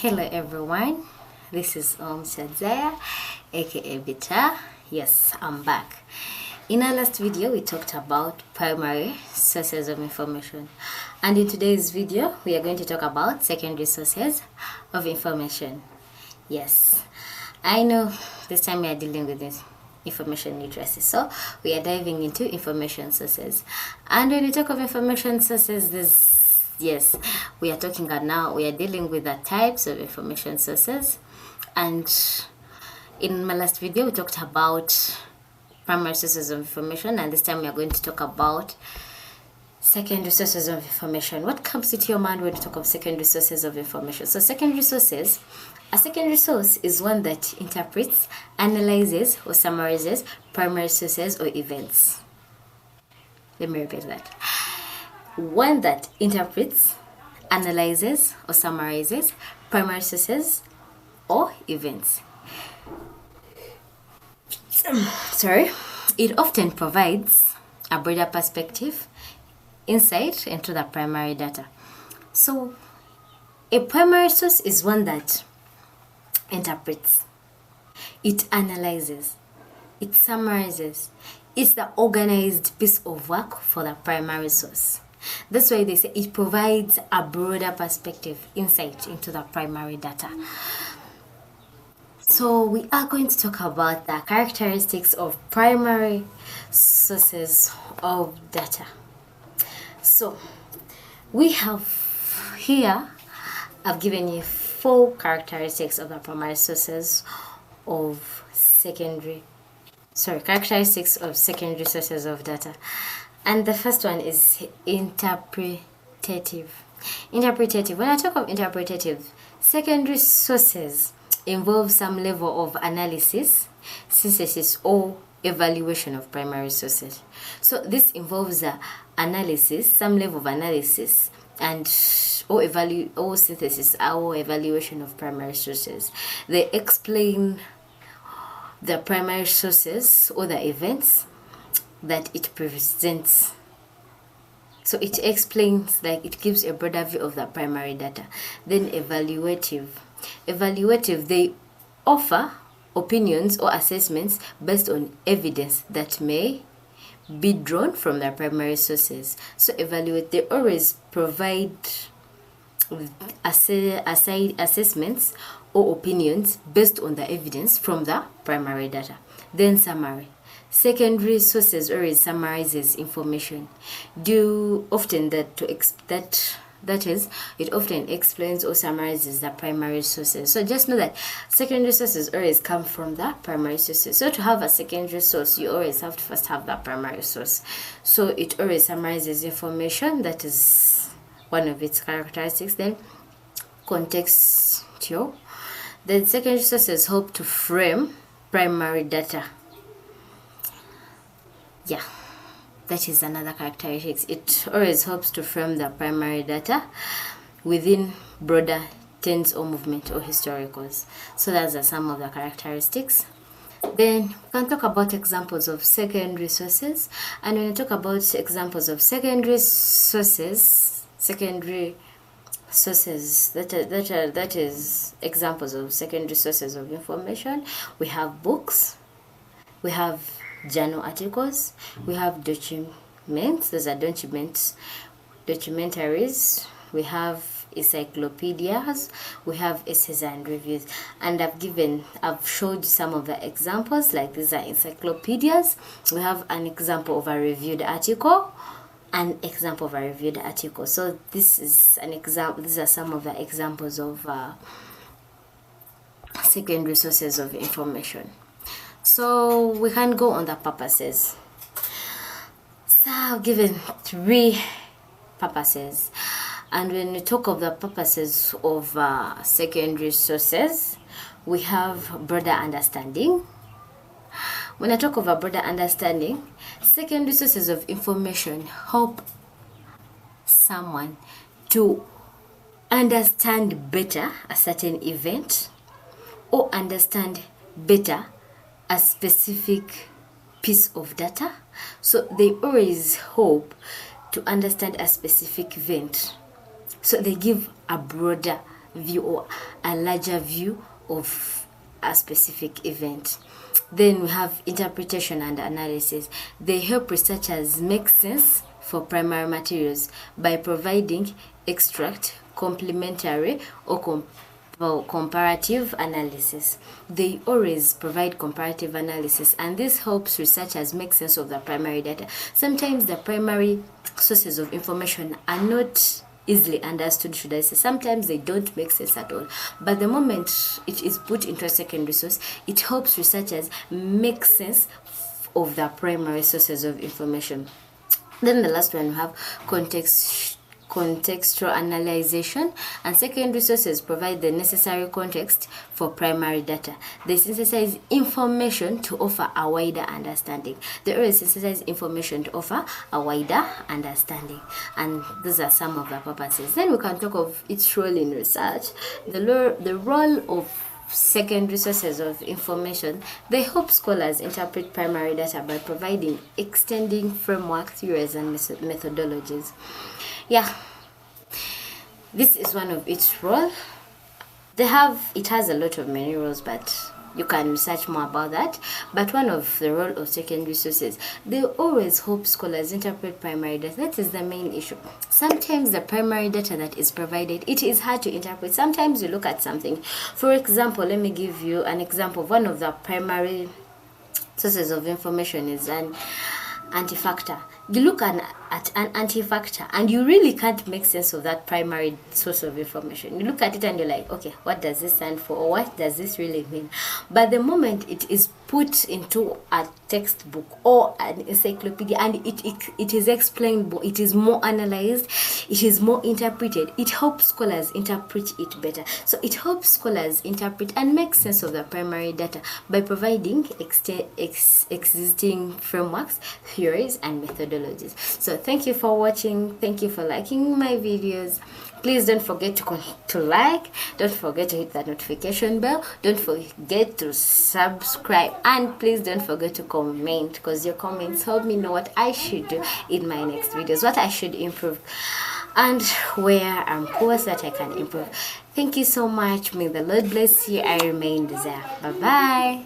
Hello everyone, this is Shadzaya aka Bita. Yes, I'm back. In our last video we talked about primary sources of information, and in today's video we are going to talk about secondary sources of information. Yes, I know this time we are dealing with this information literacy, so we are diving into information sources. And when we talk of information sources, yes, we are dealing with the types of information sources. And in my last video we talked about primary sources of information, and this time we are going to talk about secondary sources of information. What comes into your mind when you talk of secondary sources of information? So secondary sources, a secondary source is one that interprets, analyzes, or summarizes primary sources or events. Let me repeat that. One that interprets, analyzes, or summarizes primary sources or events. Sorry. It often provides a broader perspective, insight into the primary data. So a primary source is one that interprets, it analyzes, it summarizes. It's the organized piece of work for the primary source. That's why they say it provides a broader perspective, insight into the primary data. So we are going to talk about the characteristics of primary sources of data. So we have here, I've given you four characteristics of the primary sources of secondary sources of data. And the first one is interpretative. Interpretative. When I talk of interpretative, secondary sources involve some level of analysis, synthesis, or evaluation of primary sources. So this involves the analysis, some level of analysis, and or synthesis or evaluation of primary sources. They explain the primary sources or the events that it presents. So it explains, like it gives a broader view of the primary data. Then evaluative, they offer opinions or assessments based on evidence that may be drawn from the primary sources. So they always provide assessments or opinions based on the evidence from the primary data. Then summary. Secondary sources always summarizes information. It often explains or summarizes the primary sources. So just know that secondary sources always come from the primary sources. So to have a secondary source, you always have to first have the primary source. So it always summarizes information. That is one of its characteristics. Then contextual. The secondary sources help to frame primary data. Yeah, that is another characteristic. It always helps to frame the primary data within broader trends or movement or historicals. So those are some of the characteristics. Then we can talk about examples of secondary sources. And when you talk about examples of secondary sources, that is examples of secondary sources of information. We have books, we have journal articles, we have documents, those are documentaries, we have encyclopedias, we have essays and reviews. And I've showed some of the examples, like these are encyclopedias. We have an example of a reviewed article, an example of a reviewed article. So this is an example. These are some of the examples of secondary sources of information. So we can go on the purposes. So I've given 3 purposes. And when we talk of the purposes of secondary sources, we have broader understanding. When I talk of a broader understanding, secondary sources of information help someone to understand better a certain event or understand better a specific piece of data. So they always hope to understand a specific event. So they give a broader view or a larger view of a specific event. Then we have interpretation and analysis. They help researchers make sense for primary materials by providing extract, complementary, or comparative analysis. They always provide comparative analysis, and this helps researchers make sense of the primary data. Sometimes the primary sources of information are not easily understood, should I say. Sometimes they don't make sense at all, but the moment it is put into a secondary source, it helps researchers make sense of the primary sources of information. Then the last one, we have contextual analyzation, and secondary sources provide the necessary context for primary data. They synthesize information to offer a wider understanding. They always synthesize information to offer a wider understanding, and these are some of the purposes. Then we can talk of its role in research. The role of secondary sources of information. They help scholars interpret primary data by providing extending framework theories and methodologies. Yeah, this is one of its role. It has a lot of many roles, but you can research more about that. But one of the role of secondary sources, they always help scholars interpret primary data. That is the main issue. Sometimes the primary data that is provided, it is hard to interpret. Sometimes you look at something. For example, let me give you an example. One of the primary sources of information is an anti-factor. You look at an anti-factor and you really can't make sense of that primary source of information. You look at it and you're like, okay, what does this stand for, or what does this really mean? But the moment it is put into a textbook or an encyclopedia and it is explained, it is more analyzed, it is more interpreted, it helps scholars interpret it better. So it helps scholars interpret and make sense of the primary data by providing existing frameworks, theories, and methodologies. So thank you for watching. Thank you for liking my videos. Please don't forget to like, don't forget to hit that notification bell, don't forget to subscribe, and please don't forget to comment, because your comments help me know what I should do in my next videos, what I should improve, and where I'm poor so that I can improve. Thank you so much. May the Lord bless you. I remain Desire. Bye bye.